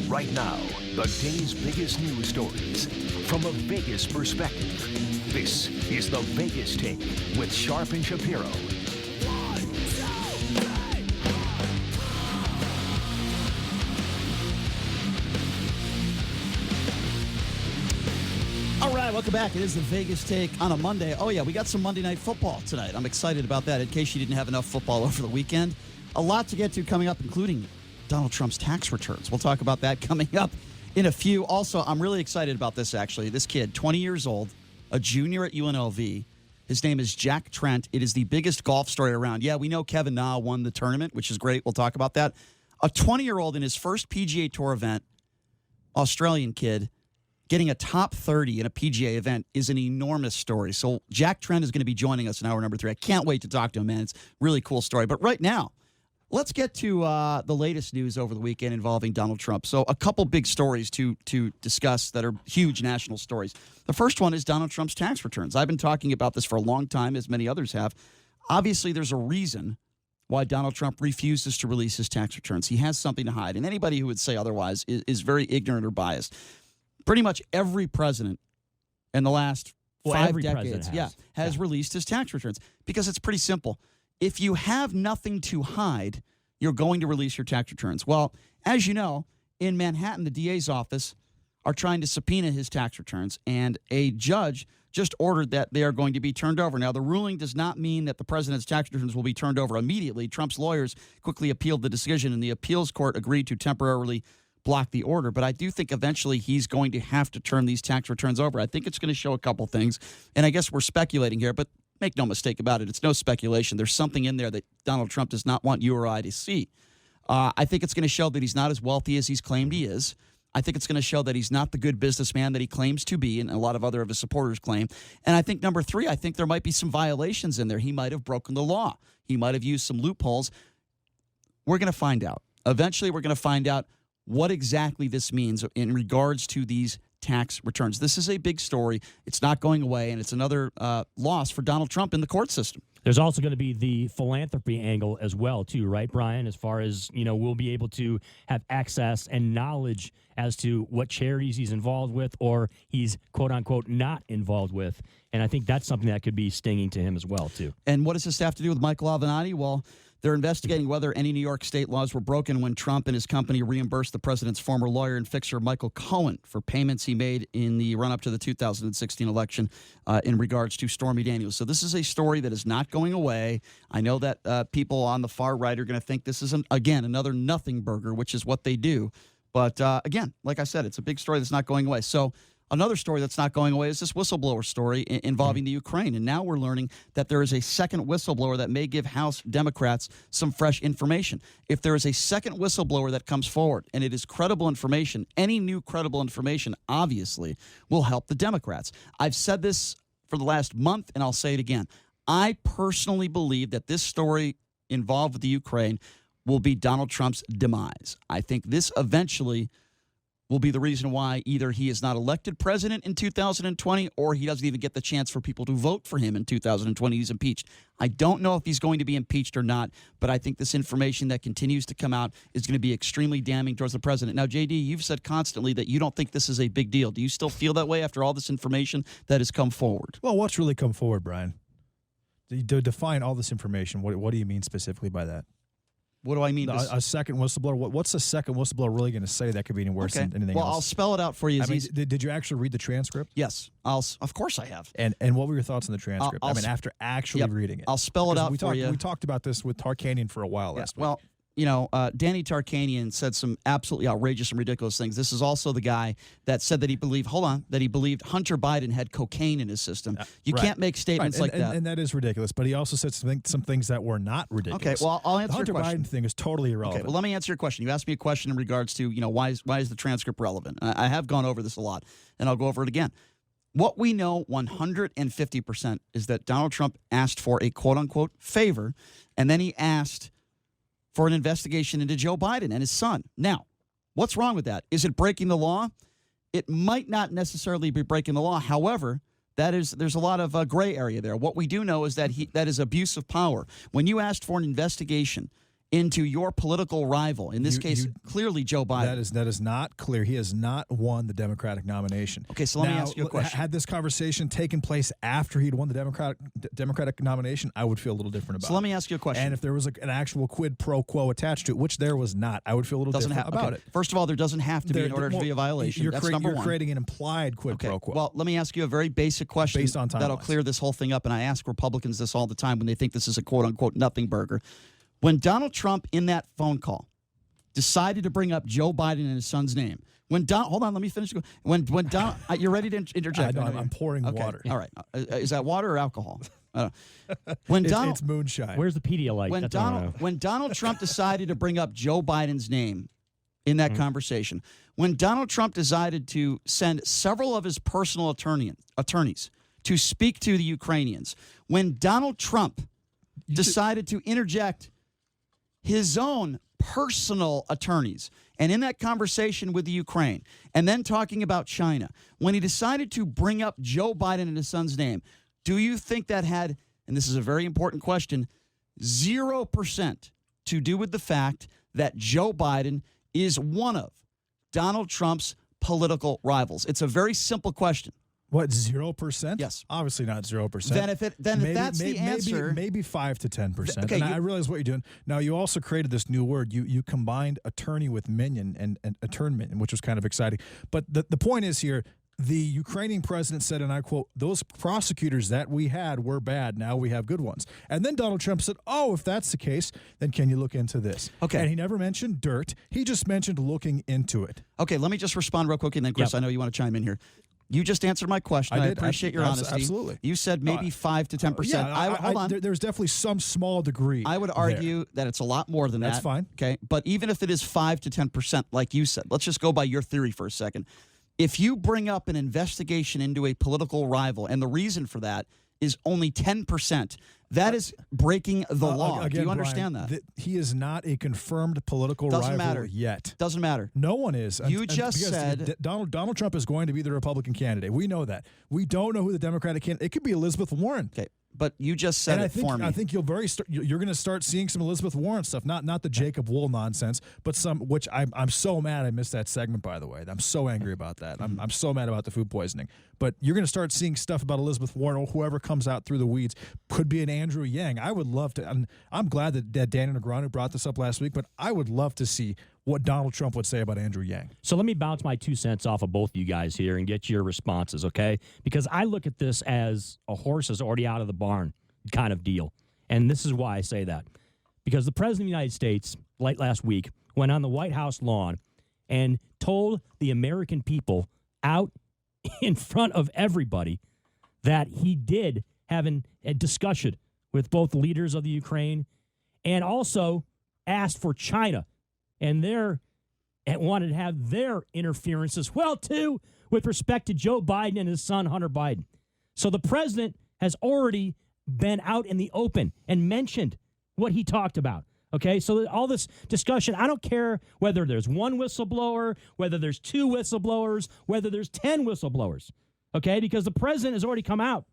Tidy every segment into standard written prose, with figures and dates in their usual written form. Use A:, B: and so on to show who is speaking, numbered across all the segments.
A: Right now, the day's biggest news stories from a Vegas perspective. This is the Vegas Take with Sharp and Shapiro.
B: All right, welcome back. It is the Vegas Take on a Monday. Oh, yeah, we got some Monday Night Football tonight. I'm excited about that in case you didn't have enough football over the weekend. A lot to get to coming up, including Donald Trump's tax returns. We'll talk about that coming up in a few. Also, I'm really excited about this, actually. This kid, 20 years old, a junior at UNLV. His name is Jack Trent. It is the biggest golf story around. Yeah, we know Kevin Na won the tournament, which is great. We'll talk about that. A 20-year-old in his first PGA Tour event, Australian kid, getting a top 30 in a PGA event is an enormous story. So Jack Trent is going to be joining us in hour number 3. I can't wait to talk to him, man. It's a really cool story. But right now, let's get to the latest news over the weekend involving Donald Trump. So a couple big stories to discuss that are huge national stories. The first one is Donald Trump's tax returns. I've been talking about this for a long time, as many others have. Obviously, there's a reason why Donald Trump refuses to release his tax returns. He has something to hide. And anybody who would say otherwise is very ignorant or biased. Pretty much every president in the last 5 decades has released his tax returns because it's pretty simple. If you have nothing to hide, you're going to release your tax returns. Well, as you know, in Manhattan, the DA's office are trying to subpoena his tax returns, and a judge just ordered that they are going to be turned over. Now, the ruling does not mean that the president's tax returns will be turned over immediately. Trump's lawyers quickly appealed the decision, and the appeals court agreed to temporarily block the order. But I do think eventually he's going to have to turn these tax returns over. I think it's going to show a couple things, and I guess we're speculating here, but make no mistake about it. It's no speculation. There's something in there that Donald Trump does not want you or I to see. I think it's going to show that he's not as wealthy as he's claimed he is. I think it's going to show that he's not the good businessman that he claims to be, and a lot of other of his supporters claim. And I think, number 3, I think there might be some violations in there. He might have broken the law. He might have used some loopholes. We're going to find out. Eventually, we're going to find out what exactly this means in regards to these tax returns. This is a big story. It's not going away, and it's another loss for Donald Trump in the court system.
C: There's also going to be the philanthropy angle as well, too, right, Brian? As far as, we'll be able to have access and knowledge as to what charities he's involved with or he's, quote-unquote, not involved with. And I think that's something that could be stinging to him as well, too.
B: And what does this have to do with Michael Avenatti? Well, they're investigating whether any New York state laws were broken when Trump and his company reimbursed the president's former lawyer and fixer Michael Cohen for payments he made in the run-up to the 2016 election in regards to Stormy Daniels. So this is a story that is not going away. I know that people on the far right are going to think this is, again, another nothing burger, which is what they do. But, again, like I said, it's a big story that's not going away. So another story that's not going away is this whistleblower story involving the Ukraine. And now we're learning that there is a second whistleblower that may give House Democrats some fresh information. If there is a second whistleblower that comes forward and it is credible information, any new credible information obviously will help the Democrats. I've said this for the last month, and I'll say it again. I personally believe that this story involved with the Ukraine will be Donald Trump's demise. I think this eventually will be the reason why either he is not elected president in 2020 or he doesn't even get the chance for people to vote for him in 2020. He's impeached. I don't know if he's going to be impeached or not, but I think this information that continues to come out is going to be extremely damning towards the president. Now, JD, you've said constantly that you don't think this is a big deal. Do you still feel that way after all this information that has come forward?
D: Well, what's really come forward, Brian? To define all this information, what do you mean specifically by that?
B: What do I mean?
D: A second whistleblower. What's a second whistleblower really going to say that could be any worse than anything else?
B: Well, I'll spell it out for you.
D: Did you actually read the transcript?
B: Yes. Of course I have.
D: And what were your thoughts on the transcript? After actually reading it.
B: I'll spell it out for you.
D: We talked about this with Tarkanian for a while last week.
B: Well, Danny Tarkanian said some absolutely outrageous and ridiculous things. This is also the guy that said that he believed Hunter Biden had cocaine in his system. You can't make statements like that.
D: And that is ridiculous. But he also said some things that were not ridiculous.
B: Okay, well, I'll answer your question.
D: The Hunter Biden thing is totally irrelevant.
B: Okay, well, let me answer your question. You asked me a question in regards to, why is the transcript relevant? I have gone over this a lot, and I'll go over it again. What we know 150% is that Donald Trump asked for a quote-unquote favor, and then he asked for an investigation into Joe Biden and his son. Now, what's wrong with that? Is it breaking the law? It might not necessarily be breaking the law. However, there's a lot of gray area there. What we do know is that that is abuse of power. When you asked for an investigation into your political rival, in this case, clearly Joe Biden.
D: That is not clear. He has not won the Democratic nomination.
B: Okay, so let me ask you a question.
D: Had this conversation taken place after he'd won the Democratic nomination, I would feel a little different about it.
B: So let me ask you a question.
D: And if there was an actual quid pro quo attached to it, which there was not, I would feel a little different about it.
B: First of all, there doesn't have to be in order to be a violation. That's number one.
D: You're creating an implied quid pro quo.
B: Well, let me ask you a very basic question
D: based on
B: that'll clear this whole thing up, and I ask Republicans this all the time when they think this is a quote-unquote nothing burger. When Donald Trump, in that phone call, decided to bring up Joe Biden and his son's name, hold on, let me finish. When Donald, you're ready to interject?
D: I'm pouring water.
B: All right, is that water or alcohol? When
D: it's moonshine.
C: Where's the Pedialyte?
B: When Donald Trump decided to bring up Joe Biden's name in that conversation, when Donald Trump decided to send several of his personal attorneys to speak to the Ukrainians, when Donald Trump decided to interject his own personal attorneys, and in that conversation with the Ukraine, and then talking about China, when he decided to bring up Joe Biden and his son's name, do you think that had, and this is a very important question, 0% to do with the fact that Joe Biden is one of Donald Trump's political rivals? It's a very simple question.
D: What, 0%?
B: Yes.
D: Obviously not 0%.
B: Then if that's the answer,
D: maybe 5 to 10%.
B: Okay,
D: and I realize what you're doing. Now, you also created this new word. You combined attorney with minion and attorney, which was kind of exciting. But the point is here, the Ukrainian president said, and I quote, "Those prosecutors that we had were bad. Now we have good ones." And then Donald Trump said, "Oh, if that's the case, then can you look into this?"
B: Okay.
D: And he never mentioned dirt. He just mentioned looking into it.
B: Okay, let me just respond real quick, and then, Chris, I know you want to chime in here. You just answered my question. I appreciate your honesty.
D: Absolutely.
B: You said maybe 5 to 10%. Hold on.
D: There's definitely some small degree.
B: I would argue that it's a lot more than that.
D: That's fine.
B: Okay, but even if it is 5 to 10%, like you said, let's just go by your theory for a second. If you bring up an investigation into a political rival, and the reason for that is only 10%, that is breaking the law.
D: Again,
B: do you understand
D: Brian,
B: that?
D: He is not a confirmed political
B: Doesn't
D: rival
B: matter.
D: yet.
B: Doesn't matter.
D: No one is.
B: You just
D: because
B: said
D: Donald Trump is going to be the Republican candidate. We know that. We don't know who the Democratic candidate. It could be Elizabeth Warren.
B: Okay, but you just said for me.
D: I think you're going to start seeing some Elizabeth Warren stuff. Not the Jacob Wool nonsense, but some. Which I'm so mad I missed that segment. By the way, I'm so angry about that. I'm so mad about the food poisoning. But you're going to start seeing stuff about Elizabeth Warren or whoever comes out through the weeds. Could be an Andrew Yang. I would love to. And I'm glad that Daniel Negreanu brought this up last week. But I would love to see what Donald Trump would say about Andrew Yang.
C: So let me bounce my 2 cents off of both of you guys here and get your responses, okay? Because I look at this as a horse is already out of the barn kind of deal. And this is why I say that. Because the President of the United States, late last week, went on the White House lawn and told the American people out in front of everybody that he did have a discussion with both leaders of the Ukraine and also asked for China and wanted to have their interference as well, too, with respect to Joe Biden and his son, Hunter Biden. So the president has already been out in the open and mentioned what he talked about. Okay, so all this discussion, I don't care whether there's one whistleblower, whether there's 2 whistleblowers, whether there's 10 whistleblowers, okay, because the president has already come out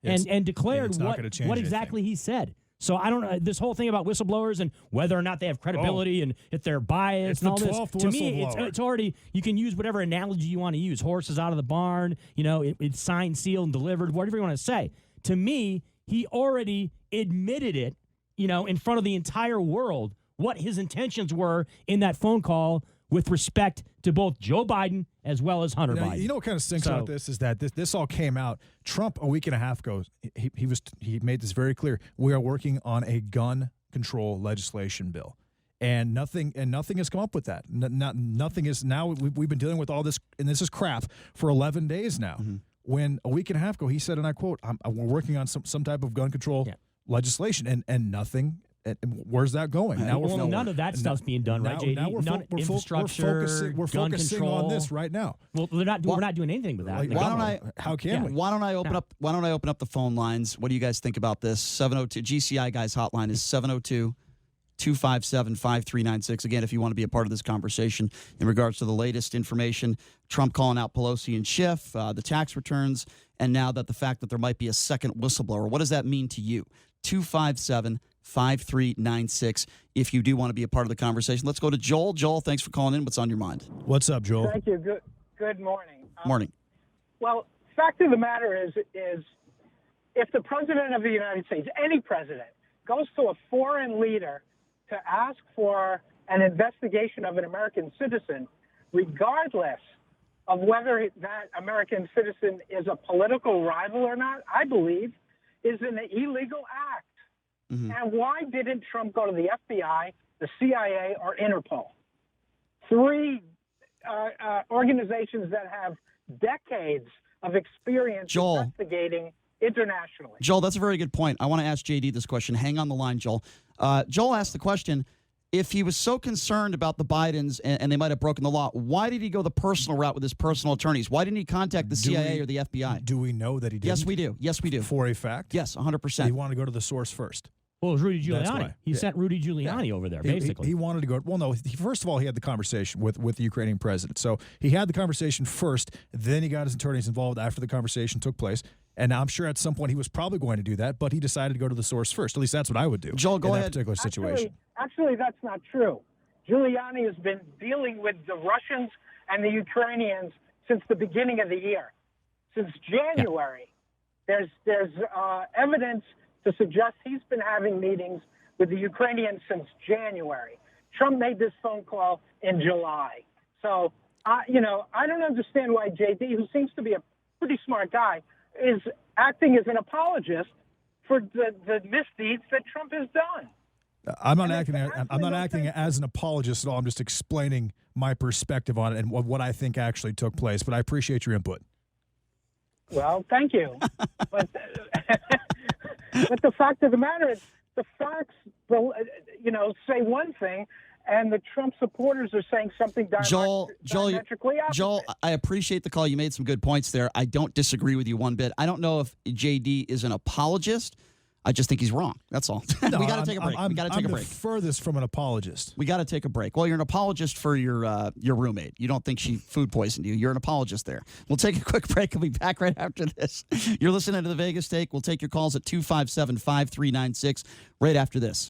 C: and declared what exactly he said. So I don't know, this whole thing about whistleblowers and whether or not they have credibility and if they're biased and all this. To me, it's already, you can use whatever analogy you want to use. Horses out of the barn, it's signed, sealed, and delivered, whatever you want to say. To me, he already admitted it, in front of the entire world, what his intentions were in that phone call with respect to both Joe Biden as well as Hunter Biden.
D: You know what kind of stinks about this is that this all came out. Trump, a week and a half ago, he made this very clear. We are working on a gun control legislation bill. And nothing has come up with that. Nothing is now. We've been dealing with all this, and this is crap for 11 days now. Mm-hmm. When a week and a half ago, he said, and I quote, "We're working on some type of gun control legislation," and nothing. And where's that going?
C: None of that stuff's being done, right, JD?
D: Now we're focusing on this right now.
C: Well, we're not doing anything with that.
D: How can we?
B: Why don't I open up the phone lines? What do you guys think about this? 702 GCI guys hotline is 702-257-5396. Again, if you want to be a part of this conversation in regards to the latest information, Trump calling out Pelosi and Schiff, the tax returns, and now that the fact that there might be a second whistleblower. What does that mean to you? 257 257-5396 if you do want to be a part of the conversation. Let's go to Joel. Joel, thanks for calling in. What's on your mind?
D: What's up, Joel?
E: Thank you. Good morning.
B: Morning.
E: Well, fact of the matter is if the president of the United States, any president, goes to a foreign leader to ask for an investigation of an American citizen, regardless of whether that American citizen is a political rival or not, I believe is an illegal act.
B: Mm-hmm.
E: And why didn't Trump go to the FBI, the CIA, or Interpol? Three organizations that have decades of experience investigating internationally.
B: Joel, that's a very good point. I want to ask JD this question. Hang on the line, Joel. Joel asked the question, if he was so concerned about the Bidens and they might have broken the law, why did he go the personal route with his personal attorneys? Why didn't he contact the CIA or the FBI?
D: Do we know that he didn't?
B: Yes, we do. Yes, we do.
D: For a fact?
B: Yes, 100%.
D: He wanted to go to the source first.
C: Well, it was Rudy
D: That's
C: Giuliani.
D: why.
C: He sent Rudy Giuliani over there, basically.
D: He wanted to go. Well, no. First of all, he had the conversation with the Ukrainian president. So he had the conversation first. Then he got his attorneys involved after the conversation took place. And I'm sure at some point he was probably going to do that, but he decided to go to the source first. At least that's what I would do.
B: Joel, go ahead.
D: In that particular situation.
E: Actually, that's not true. Giuliani has been dealing with the Russians and the Ukrainians since the beginning of the year. Since January, there's evidence to suggest he's been having meetings with the Ukrainians since January. Trump made this phone call in July. So, I don't understand why JD, who seems to be a pretty smart guy, is acting as an apologist for the misdeeds that Trump has done.
D: I'm not acting as an apologist at all. I'm just explaining my perspective on it and what I think actually took place. But I appreciate your input.
E: Well, thank you. But the fact of the matter is, the facts, say one thing, and the Trump supporters are saying something diametrically opposite.
B: Joel, I appreciate the call. You made some good points there. I don't disagree with you one bit. I don't know if JD is an apologist. I just think he's wrong. That's all.
D: No,
B: we got to take a break. We got to take a break.
D: I'm the furthest from an apologist.
B: We got to take a break. Well, you're an apologist for your roommate. You don't think she food poisoned you. You're an apologist there. We'll take a quick break. We'll be back right after this. You're listening to the Vegas Take. We'll take your calls at 257-5396 right after this.